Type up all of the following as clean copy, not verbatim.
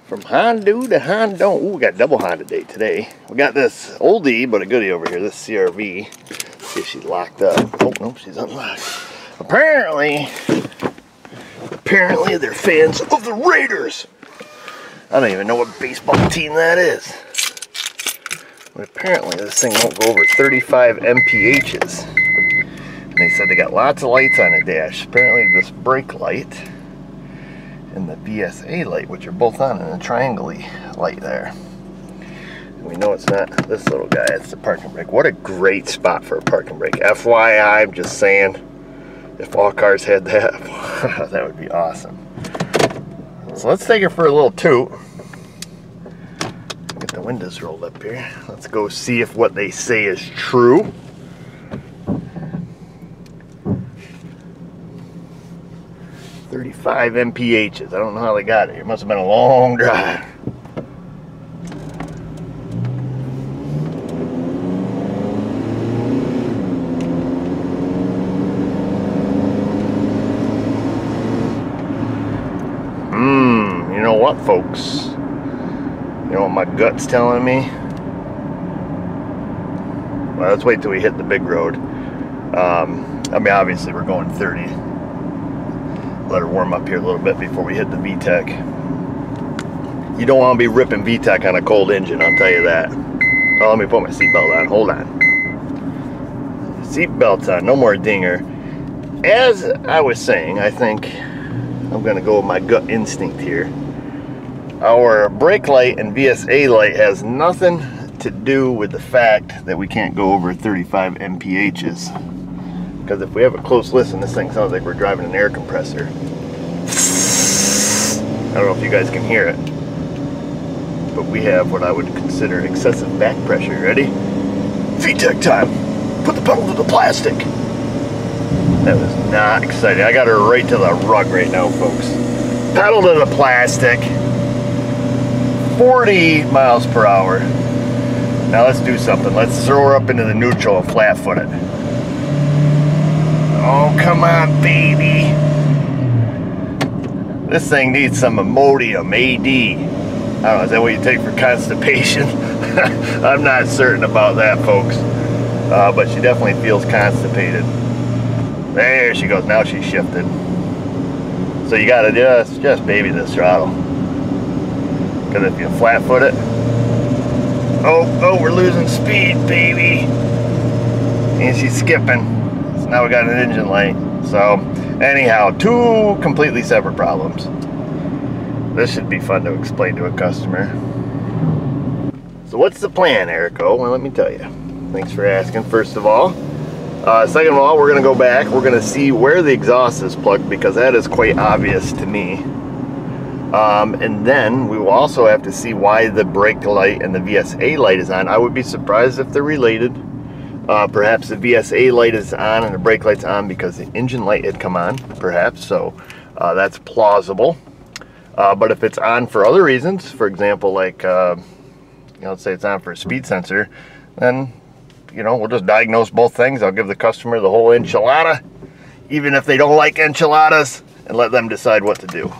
From Honda to Honda. Ooh, we got double Honda date today. We got this oldie but a goodie over here, this CRV. Let's see if she's locked up. Oh, no, she's unlocked. Apparently they're fans of the Raiders. I don't even know what baseball team that is. But apparently this thing won't go over 35 mphs. And they said they got lots of lights on the dash. Apparently this brake light and the VSA light, which are both on in a triangle light there. And we know it's not this little guy, it's the parking brake. What a great spot for a parking brake. FYI, I'm just saying, if all cars had that, that would be awesome. So let's take it for a little toot. Get the windows rolled up here. Let's go see if what they say is true. "35 mphs. I don't know how they got it. It must have been a long drive. You know what, folks? You know what my gut's telling me? Well, let's wait till we hit the big road. I mean, obviously we're going 30. Let her warm up here a little bit before we hit the VTEC. You don't want to be ripping VTEC on a cold engine, I'll tell you that. Oh, let me put my seatbelt on. Hold on. Seatbelt's on. No more dinger. As I was saying, I think I'm going to go with my gut instinct here. Our brake light and VSA light has nothing to do with the fact that we can't go over 35 mphs. Because if we have a close listen, this thing sounds like we're driving an air compressor. I don't know if you guys can hear it, but we have what I would consider excessive back pressure. Ready? VTEC time. Put the pedal to the plastic. That was not exciting. I got her right to the rug right now, folks. Pedal to the plastic. 40 miles per hour. Now let's do something. Let's throw her up into the neutral and flat foot it. Oh, come on, baby. This thing needs some Imodium AD. I don't know, is that what you take for constipation? I'm not certain about that, folks. But she definitely feels constipated. There she goes. Now she's shifted. So you gotta just baby this throttle. Because if you flat foot it, oh, we're losing speed, baby. And she's skipping. Now we got an engine light. So anyhow, two completely separate problems. This should be fun to explain to a customer. So what's the plan, Erico? Well, let me tell you. Thanks for asking, first of all. Second of all, we're going to go back. We're going to see where the exhaust is plugged, because that is quite obvious to me. And then we will also have to see why the brake light and the VSA light is on. I would be surprised if they're related. Perhaps the VSA light is on and the brake light's on because the engine light had come on, perhaps. So that's plausible. But if it's on for other reasons, for example, like, let's say it's on for a speed sensor, then, we'll just diagnose both things. I'll give the customer the whole enchilada, even if they don't like enchiladas, and let them decide what to do.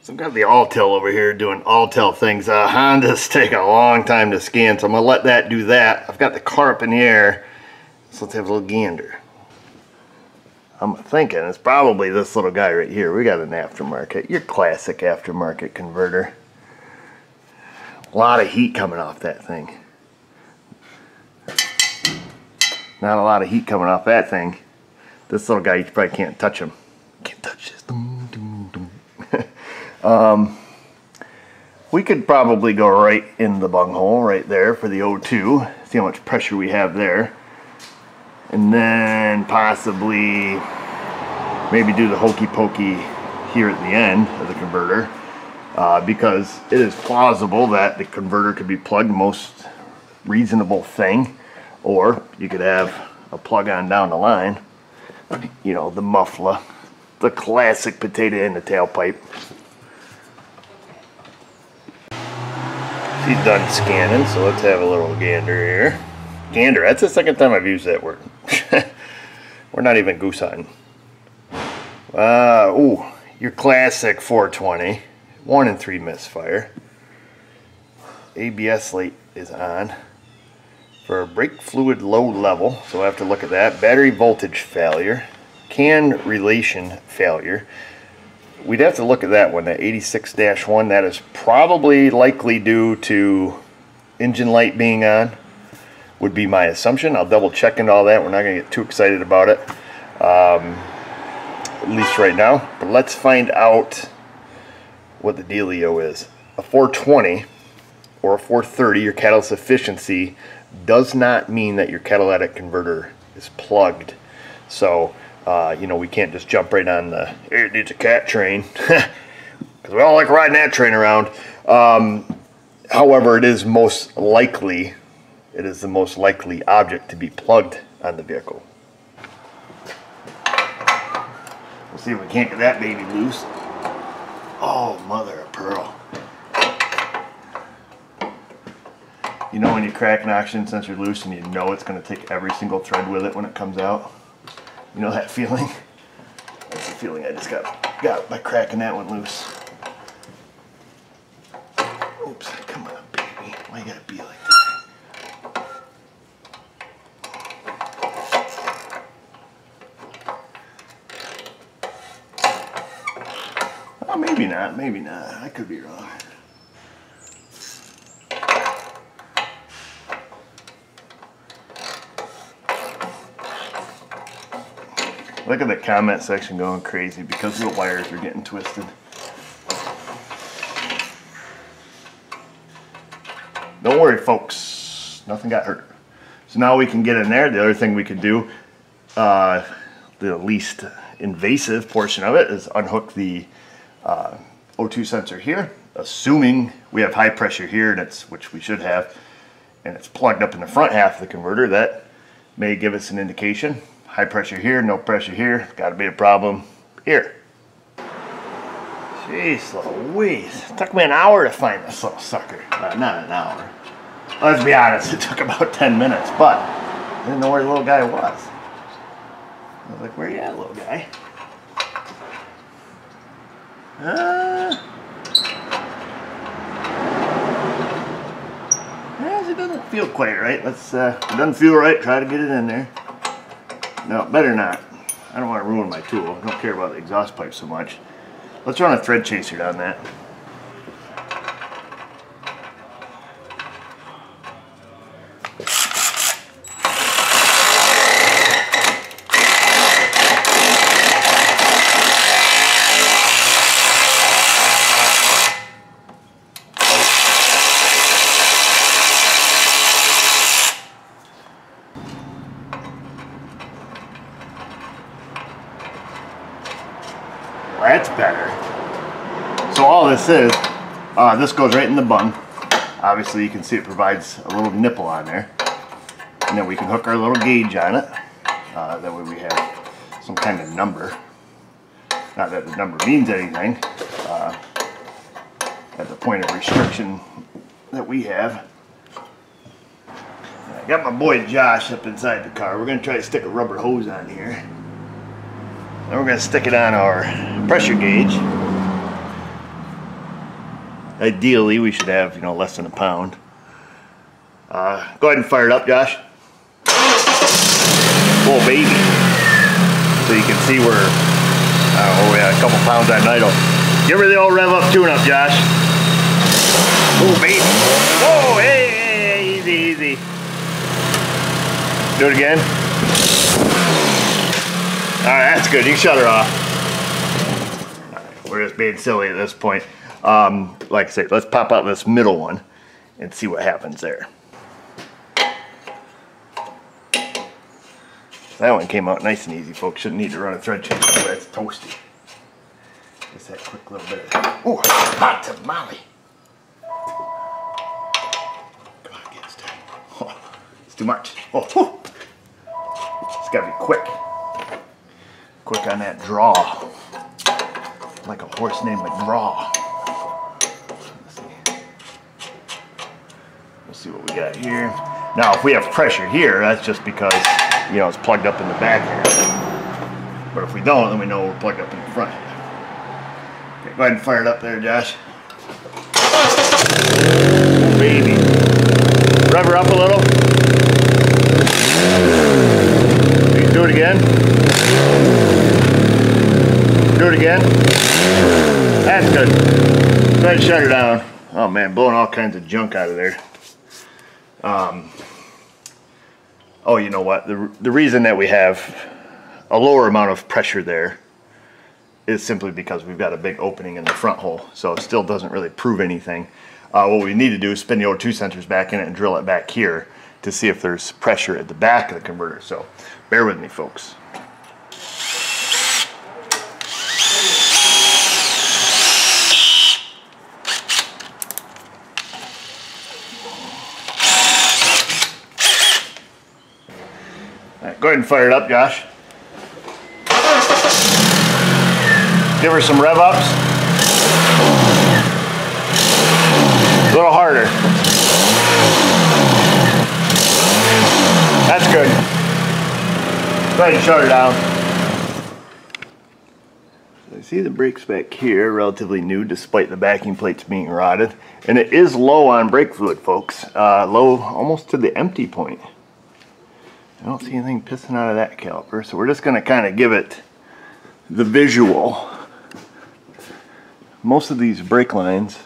So I've got the Alltel over here doing Alltel things. Hondas take a long time to scan, so I'm going to let that do that. I've got the car up in the air, so let's have a little gander. I'm thinking it's probably this little guy right here. We got an aftermarket, your classic aftermarket converter. A lot of heat coming off that thing. Not a lot of heat coming off that thing. This little guy, you probably can't touch him. Can't touch this. We could probably go right in the bunghole right there for the O2. See how much pressure we have there. And then possibly maybe do the hokey pokey here at the end of the converter. Because it is plausible that the converter could be plugged, most reasonable thing. Or you could have a plug on down the line. The muffler. The classic potato in the tailpipe. She's done scanning, so let's have a little gander here. Gander, that's the second time I've used that word. We're not even goose hunting. Ooh, your classic 420. 1 in 3 misfire. ABS light is on for brake fluid low level, so we'll have to look at that. Battery voltage failure, can relation failure. We'd have to look at that one, that 86-1. That is probably likely due to engine light being on, would be my assumption. I'll double check into all that. We're not going to get too excited about it, at least right now. But let's find out what the dealio is. A 420 or a 430, your catalyst efficiency, does not mean that your catalytic converter is plugged. So, you know, we can't just jump right on the, it needs a cat train, because we all like riding that train around. However, it is the most likely object to be plugged on the vehicle. We'll see if we can't get that baby loose. Oh, mother of pearl. You know when you crack an oxygen sensor loose and you know it's going to take every single thread with it when it comes out? You know that feeling? That's the feeling I just got by cracking that one loose. Oops, come on, baby. Why you gotta be like that? Oh, maybe not, maybe not. I could be wrong. Look at the comment section going crazy because the wires are getting twisted. Don't worry, folks. Nothing got hurt. So now we can get in there. The other thing we could do, the least invasive portion of it, is unhook the O2 sensor here, assuming we have high pressure here, and which we should have, and it's plugged up in the front half of the converter. That may give us an indication. High pressure here, no pressure here. Got to be a problem here. Jeez Louise. It took me an hour to find this little sucker. Not an hour. Let's be honest, it took about 10 minutes, but I didn't know where the little guy was. I was like, where you at, little guy? It doesn't feel quite right. Let's, if it doesn't feel right, try to get it in there. No, better not. I don't want to ruin my tool. I don't care about the exhaust pipe so much. Let's run a thread chaser down that. That's better. So all this is, this goes right in the bung. Obviously you can see it provides a little nipple on there. And then we can hook our little gauge on it. That way we have some kind of number. Not that the number means anything. At the point of restriction that we have. And I got my boy Josh up inside the car. We're going to try to stick a rubber hose on here. Then we're going to stick it on our pressure gauge. Ideally, we should have, you know, less than a pound. Go ahead and fire it up, Josh. Oh, baby. So you can see we're, I don't know, we had a couple pounds on idle. Give her the old rev up tune-up, Josh. Oh, baby. Whoa, hey, easy, easy. Do it again. Alright, that's good. You can shut her off. Right, we're just being silly at this point. Like I said, let's pop out this middle one and see what happens there. That one came out nice and easy, folks. Shouldn't need to run a thread chaser, but it's toasty. Just that quick little bit of, ooh, hot tamale. Come on, get it started. Oh, it's too much. Oh, whew. It's gotta be quick. Quick on that draw. Like a horse named McGraw. Let's see. We'll see what we got here. Now, if we have pressure here, that's just because, you know, it's plugged up in the back here. But if we don't, then we know we're plugged up in the front here. Okay, go ahead and fire it up there, Josh. baby. Rev her up a little. Please do it again. Do it again. That's good. Go ahead and shut her down. Oh man, blowing all kinds of junk out of there. Oh, you know what? The reason that we have a lower amount of pressure there is simply because we've got a big opening in the front hole, so it still doesn't really prove anything. What we need to do is spin the O2 sensors back in it and drill it back here to see if there's pressure at the back of the converter. So bear with me, folks. All right, go ahead and fire it up, Josh. Give her some rev ups. A little harder. That's good. Go ahead and shut her down. So I see the brakes back here, relatively new despite the backing plates being rotted. And it is low on brake fluid, folks. Low almost to the empty point. I don't see anything pissing out of that caliper, so we're just going to kind of give it the visual. Most of these brake lines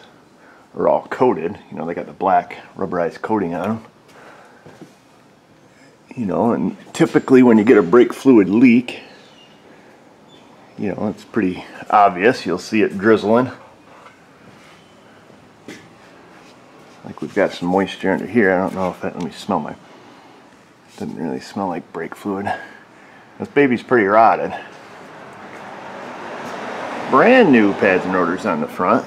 are all coated. You know, they got the black rubberized coating on them. You know, and typically when you get a brake fluid leak, you know, it's pretty obvious. You'll see it drizzling. Like we've got some moisture under here. I don't know if that, let me smell my, doesn't really smell like brake fluid. This baby's pretty rotted. Brand new pads and rotors on the front.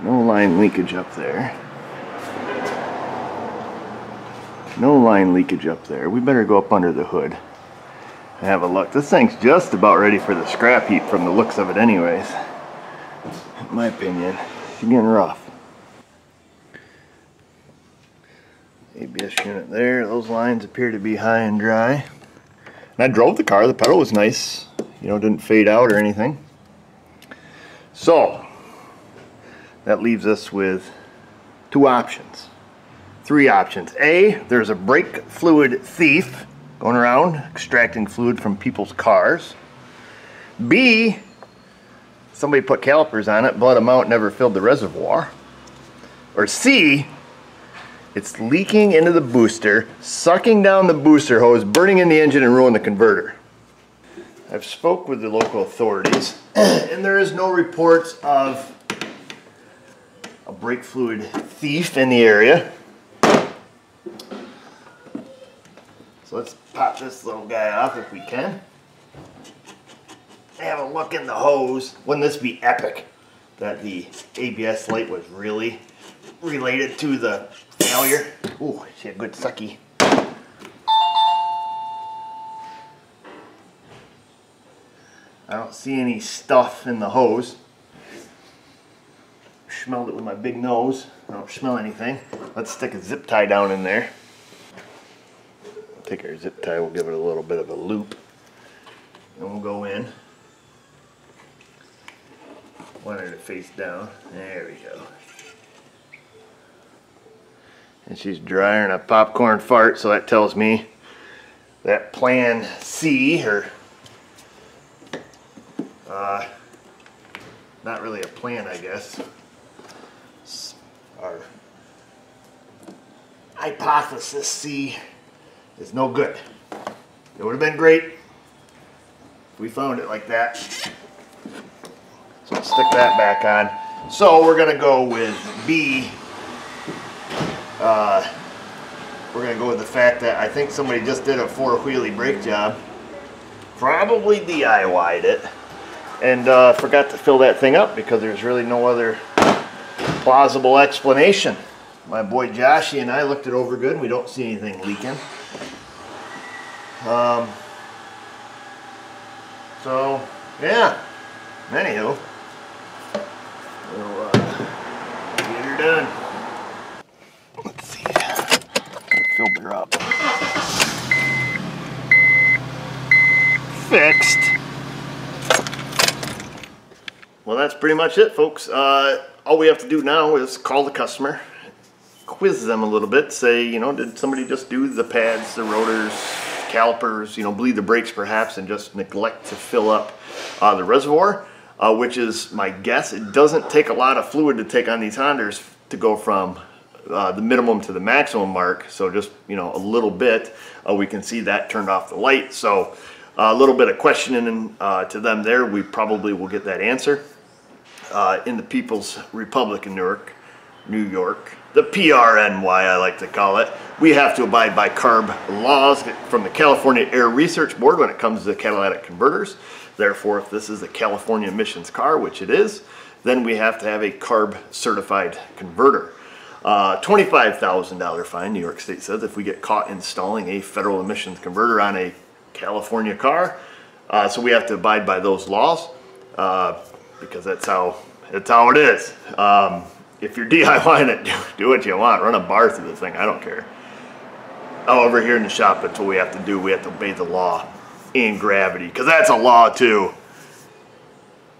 No line leakage up there. No line leakage up there. We better go up under the hood and have a look. This thing's just about ready for the scrap heap from the looks of it anyways. In my opinion, it's getting rough. ABS unit there. Those lines appear to be high and dry. And I drove the car. The pedal was nice. You know, didn't fade out or anything. So that leaves us with two options. Three options. A, there's a brake fluid thief going around extracting fluid from people's cars. B, somebody put calipers on it, bled them out, never filled the reservoir. Or C, it's leaking into the booster, sucking down the booster hose, burning in the engine and ruining the converter. I've spoke with the local authorities and there is no reports of a brake fluid thief in the area. So let's pop this little guy off if we can. Have a look in the hose. Wouldn't this be epic that the ABS light was really related to the failure? Ooh, she had a good sucky. I don't see any stuff in the hose. Smelled it with my big nose. I don't smell anything. Let's stick a zip tie down in there. Take our zip tie, we'll give it a little bit of a loop. And we'll go in. Want her to face down. There we go. And she's drier than a popcorn fart, so that tells me that plan C, or not really a plan, I guess. Our hypothesis C is no good. It would have been great if we found it like that. So let's stick that back on. So we're going to go with B. We're going to go with the fact that I think somebody just did a four-wheelie brake job. Probably DIY'd it. And forgot to fill that thing up because there's really no other plausible explanation. My boy Joshy and I looked it over good. We don't see anything leaking. So, yeah. Anywho, we'll get her done. Let's see. Filled her up. Fixed. Well, that's pretty much it, folks. all we have to do now is call the customer, quiz them a little bit, say, you know, did somebody just do the pads, the rotors, calipers, you know, bleed the brakes perhaps, and just neglect to fill up the reservoir, which is my guess. It doesn't take a lot of fluid to take on these Hondas to go from the minimum to the maximum mark, so just, you know, a little bit. We can see that turned off the light, so a little bit of questioning to them there. We probably will get that answer. In the People's Republic of New York, the PRNY I like to call it, we have to abide by CARB laws from the California Air Research Board when it comes to catalytic converters. Therefore, if this is a California emissions car, which it is, then we have to have a CARB certified converter. $25,000 fine, New York State says, if we get caught installing a federal emissions converter on a California car. So we have to abide by those laws because that's how it is. If you're DIYing it, do what you want. Run a bar through the thing. I don't care. However, here in the shop, that's what we have to do. We have to obey the law and gravity, because that's a law too.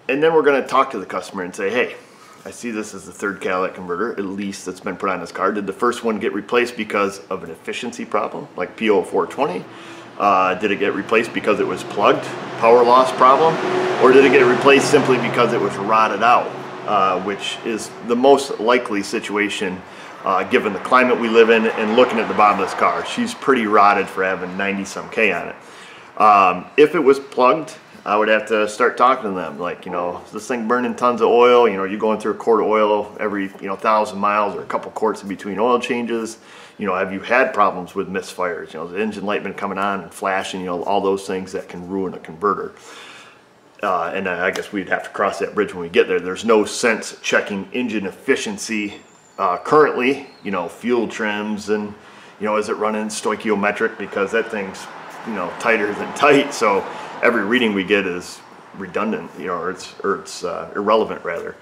And then we're going to talk to the customer and say, hey, I see this is the third catalytic converter, at least, that's been put on this car. Did the first one get replaced because of an efficiency problem, like PO420? Did it get replaced because it was plugged, power loss problem? Or did it get replaced simply because it was rotted out, which is the most likely situation given the climate we live in and looking at the bottom of this car. She's pretty rotted for having 90-some K on it. If it was plugged, I would have to start talking to them, like, you know, is this thing burning tons of oil? You know, you're going through a quart of oil every, 1,000 miles, or a couple quarts in between oil changes. You know, have you had problems with misfires? You know, the engine light been coming on and flashing, all those things that can ruin a converter. And I guess we'd have to cross that bridge when we get there. There's no sense checking engine efficiency currently, fuel trims and, is it running stoichiometric, because that thing's, tighter than tight. So every reading we get is redundant, or it's irrelevant rather,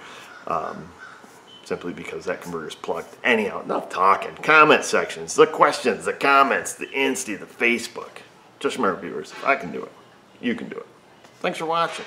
simply because that converter is plugged. Anyhow, enough talking. Comment sections, the questions, the comments, the Insta, the Facebook. Just remember, viewers, if I can do it, you can do it. Thanks for watching.